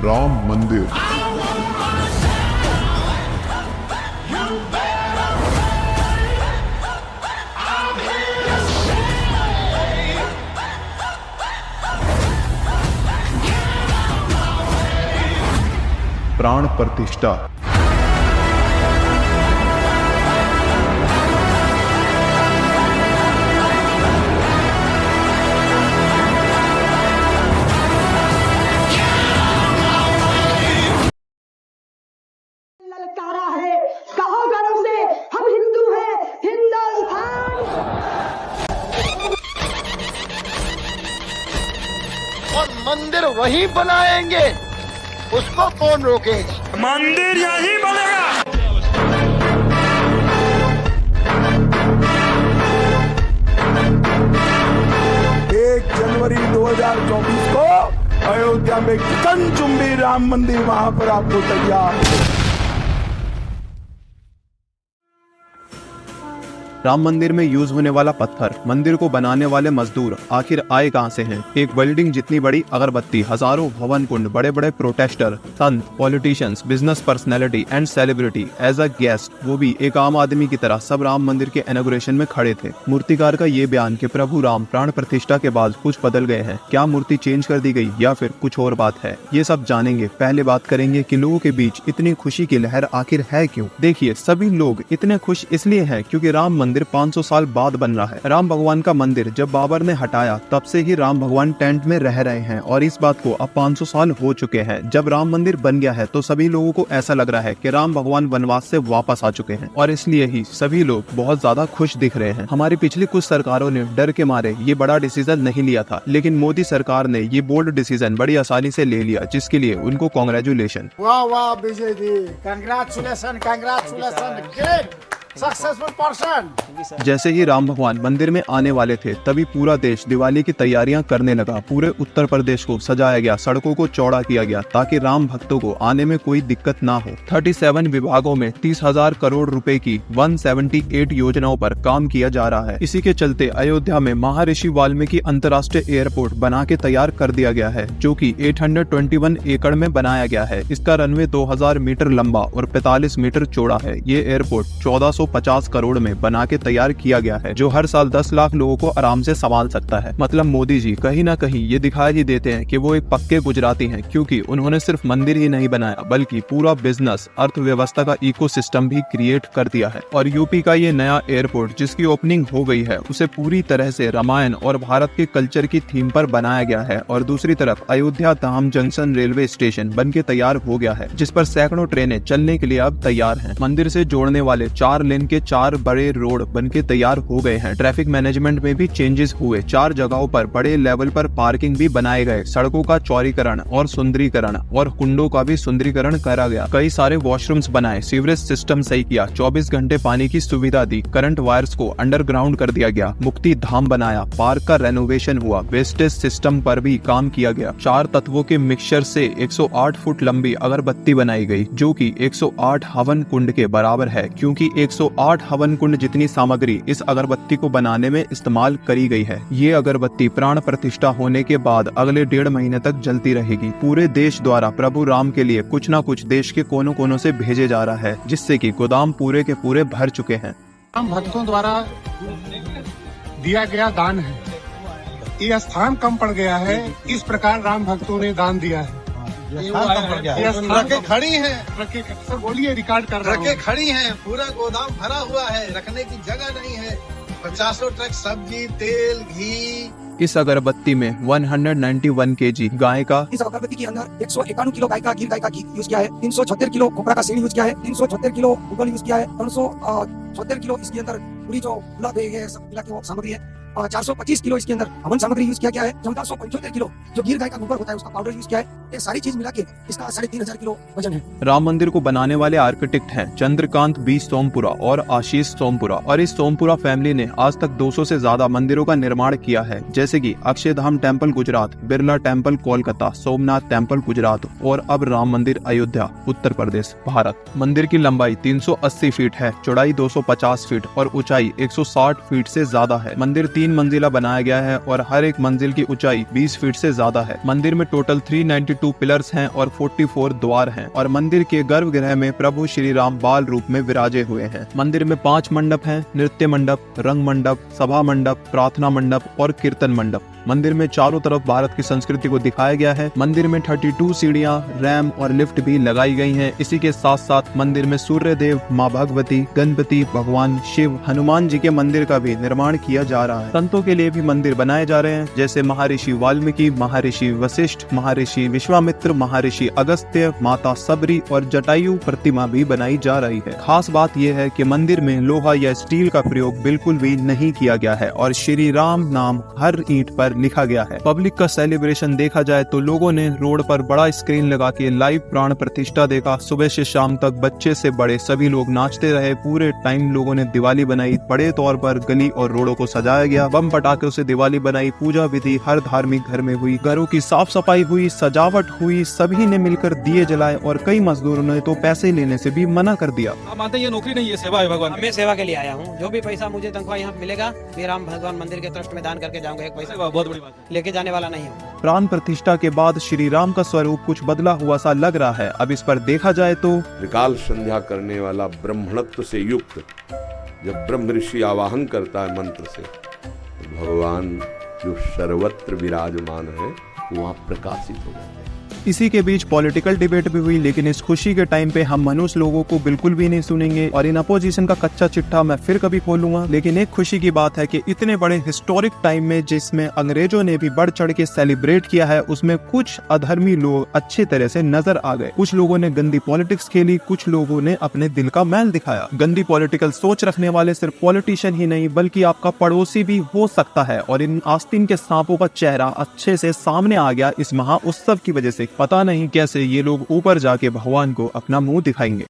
राम मंदिर। प्राण प्रतिष्ठा। ललकारा है, कहो गर्व से हम हिंदू हैं, हिंदुस्तान। और मंदिर वही बनाएंगे, उसको कौन रोकेगा? मंदिर यही बनेगा। 1 जनवरी 2024 को अयोध्या में गगनचुंबी राम मंदिर वहां पर आपको तैयार। राम मंदिर में यूज होने वाला पत्थर, मंदिर को बनाने वाले मजदूर आखिर आए कहां से हैं? एक बिल्डिंग जितनी बड़ी अगरबत्ती, हजारों हवन कुंड, बड़े बड़े प्रोटेस्टर, संत, politicians, business personality and celebrity as a guest, वो भी एक आम आदमी की तरह सब राम मंदिर के इनॉग्रेशन में खड़े थे। मूर्तिकार का ये बयान कि प्रभु राम प्राण प्रतिष्ठा के बाद कुछ बदल गए हैं, क्या मूर्ति चेंज कर दी गई या फिर कुछ और बात है, ये सब जानेंगे। पहले बात करेंगे कि लोगों के बीच इतनी खुशी की लहर आखिर है क्यों। देखिए, सभी लोग इतने खुश इसलिए हैं क्योंकि राम मंदिर 500 साल बाद बन रहा है। राम भगवान का मंदिर जब बाबर ने हटाया तब से ही राम भगवान टेंट में रह रहे हैं और इस बात को अब 500 साल हो चुके हैं। जब राम मंदिर बन गया है तो सभी लोगों को ऐसा लग रहा है कि राम भगवान वनवास से वापस आ चुके हैं और इसलिए ही सभी लोग बहुत ज्यादा खुश दिख रहे हैं। हमारी पिछली कुछ सरकारों ने डर के मारे ये बड़ा डिसीजन नहीं लिया था, लेकिन मोदी सरकार ने ये बोल्ड डिसीजन बड़ी आसानी से ले लिया, जिसके लिए उनको कांग्रेचुलेशन। वाह वाह Vijay ji, congratulation, congratulation, great successful person. जैसे ही राम भगवान मंदिर में आने वाले थे तभी पूरा देश दिवाली की तैयारियां करने लगा। पूरे उत्तर प्रदेश को सजाया गया, सड़कों को चौड़ा किया गया ताकि राम भक्तों को आने में कोई दिक्कत ना हो। 37 विभागों में 30,000 करोड़ रुपए की 178 योजनाओं पर काम किया जा रहा है। इसी के चलते अयोध्या में महर्षि वाल्मीकि अंतर्राष्ट्रीय एयरपोर्ट बना के तैयार कर दिया गया है, जो कि 821 एकड़ में बनाया गया है। इसका रनवे 2000 मीटर लंबा और 45 मीटर चौड़ा है। ये एयरपोर्ट 1450 करोड़ में बना के तैयार किया गया है, जो हर साल 10 लाख लोगों को आराम से संभाल सकता है। मतलब मोदी जी कहीं ना कहीं ये दिखाई ही देते हैं कि वो एक पक्के गुजराती हैं, क्योंकि उन्होंने सिर्फ मंदिर ही नहीं बनाया बल्कि पूरा बिजनेस, अर्थव्यवस्था का इकोसिस्टम भी क्रिएट कर दिया है। और यूपी का ये नया एयरपोर्ट जिसकी ओपनिंग हो गई है, उसे पूरी तरह से रामायण और भारत के कल्चर की थीम पर बनाया गया है। और दूसरी तरफ अयोध्या धाम जंक्शन रेलवे स्टेशन बन के तैयार हो गया है, जिस पर सैकड़ों ट्रेनें चलने के लिए अब तैयार हैं। मंदिर से जोड़ने वाले 4 लेन के 4 बड़े रोड बनके तैयार हो गए हैं। ट्रैफिक मैनेजमेंट में भी चेंजेस हुए। 4 जगहों पर बड़े लेवल पर पार्किंग भी बनाए गए। सड़कों का चौड़ीकरण और सुंदरीकरण और कुंडों का भी सुंदरीकरण करा गया। कई सारे वॉशरूम्स बनाए, सीवरेज सिस्टम सही किया, 24 घंटे पानी की सुविधा दी, करंट वायर्स को अंडरग्राउंड कर दिया गया, मुक्ति धाम बनाया, पार्क का रेनोवेशन हुआ, वेस्टेज सिस्टम पर भी काम किया गया। 4 तत्वों के मिक्सचर से 108 फुट लंबी अगरबत्ती बनाई गई, जो कि 108 हवन कुंड के बराबर है, क्योंकि 108 हवन कुंड जितनी सामग्री इस अगरबत्ती को बनाने में इस्तेमाल करी गई है। ये अगरबत्ती प्राण प्रतिष्ठा होने के बाद अगले 1.5 महीने तक जलती रहेगी। पूरे देश द्वारा प्रभु राम के लिए कुछ न कुछ देश के कोनों कोनों से भेजे जा रहा है, जिससे कि गोदाम पूरे के पूरे भर चुके हैं। राम भक्तों द्वारा दिया गया दान है। ये स्थान कम पड़ गया है, इस प्रकार राम भक्तों ने दान दिया है। रखे खड़ी हैं, सर बोलिए, रिकॉर्ड कर रहा हूं। रखे खड़ी हैं, पूरा गोदाम भरा हुआ है, रखने की जगह नहीं है। 50 ट्रक सब्जी, तेल, घी। इस अगरबत्ती में 191 केजी गाय का, इस अगरबत्ती के अंदर 151 किलो गाय का घी यूज किया है, 376 किलो खोपरा का सेंध यूज किया है, 376 किलो गूगल यूज किया है, 376 किलो इसके अंदर पूरी जो गुलाब है सब मिला के वो सामग्री है। 425 किलो इसके अंदर हवन सामग्री यूज किया गया है। 1475 किलो जो गिर गाय का गोबर होता है उसका पाउडर यूज किया है। ये सारी चीज मिला के इसका 3500 किलो वजन है। राम मंदिर को बनाने वाले आर्किटेक्ट हैं चंद्रकांत बी सोमपुरा और आशीष सोमपुरा, और इस सोमपुरा फैमिली ने आज तक 200 से ज्यादा मंदिरों का निर्माण किया है, जैसे कि Akshardham temple Gujarat, Birla temple Kolkata, Somnath temple Gujarat और अब राम मंदिर अयोध्या उत्तर प्रदेश भारत। मंदिर की लंबाई 380 फीट है, चौड़ाई 250 फीट और ऊंचाई 160 फीट से ज्यादा है। मंदिर 3 मंजिला बनाया गया है और हर एक मंजिल की ऊंचाई 20 फीट से ज्यादा है। मंदिर में टोटल 392 42 पिलर्स हैं और 44 द्वार हैं और मंदिर के गर्भगृह में प्रभु श्री राम बाल रूप में विराजे हुए हैं। मंदिर में 5 मंडप हैं, नृत्य मंडप, रंग मंडप, सभा मंडप, प्रार्थना मंडप और कीर्तन मंडप। मंदिर में चारों तरफ भारत की संस्कृति को दिखाया गया है। मंदिर में 32 सीढ़ियां, रैंप और लिफ्ट भी लगाई गई हैं। इसी के साथ साथ मंदिर में सूर्य देव, माँ भगवती, गणपति, भगवान शिव, हनुमान जी के मंदिर का भी निर्माण किया जा रहा है। संतों के लिए भी मंदिर बनाए जा रहे हैं, जैसे महर्षि वाल्मीकि, महर्षि वशिष्ठ, महर्षि विश्वामित्र, महर्षि अगस्त्य, माता सबरी और जटायु प्रतिमा भी बनाई जा रही है। खास बात यह है कि मंदिर में लोहा या स्टील का प्रयोग बिल्कुल भी नहीं किया गया है और श्री राम नाम हर ईंट पर लिखा गया है। पब्लिक का सेलिब्रेशन देखा जाए तो लोगों ने रोड पर बड़ा स्क्रीन लगा के लाइव प्राण प्रतिष्ठा देखा। सुबह से शाम तक बच्चे से बड़े सभी लोग नाचते रहे। पूरे टाइम लोगों ने दिवाली बनाई। बड़े तौर पर गली और रोडों को सजाया गया। बम पटाखे से दिवाली बनाई। पूजा विधि हर धार्मिक घर में हुई। घरों की साफ सफाई हुई, सजावट हुई। सभी ने मिलकर दिए जलाए और कई मजदूरों ने तो पैसे लेने से भी मना कर दिया। आप मानते हैं ये नौकरी नहीं है, सेवा है भगवान की। मैं सेवा के लिए आया हूँ। जो भी पैसा मुझे तनख्वाह यहाँ मिलेगा, मैं राम भगवान मंदिर के ट्रस्ट में दान करके जाऊंगा। एक पैसा बहुत बड़ी बात है। लेके जाने वाला नहीं हूँ। प्राण प्रतिष्ठा के बाद श्री राम का स्वरूप कुछ बदला हुआ सा लग रहा है। अब इस पर देखा जाए तो त्रिकाल संध्या करने वाला ब्रह्मणत्व से युक्त जब ब्रह्म ऋषि आवाहन करता है मंत्र से, तो भगवान जो सर्वत्र विराजमान है वहाँ प्रकाशित हो जाता है। इसी के बीच पॉलिटिकल डिबेट भी हुई, लेकिन इस खुशी के टाइम पे हम मनुष्य लोगों को बिल्कुल भी नहीं सुनेंगे और इन अपोजिशन का कच्चा चिट्ठा मैं फिर कभी खोलूंगा। लेकिन एक खुशी की बात है कि इतने बड़े हिस्टोरिक टाइम में जिसमें अंग्रेजों ने भी बढ़ चढ़ के सेलिब्रेट किया है, उसमें कुछ अधर्मी लोग अच्छे तरह से नजर आ गए। कुछ लोगों ने गंदी पॉलिटिक्स खेली, कुछ लोगों ने अपने दिल का मैल दिखाया। गंदी पॉलिटिकल सोच रखने वाले सिर्फ पॉलिटिशियन ही नहीं बल्कि आपका पड़ोसी भी हो सकता है और इन आस्तीन के सांपों का चेहरा अच्छे से सामने आ गया इस महा उत्सव की वजह से। पता नहीं कैसे ये लोग ऊपर जाके भगवान को अपना मुंह दिखाएंगे।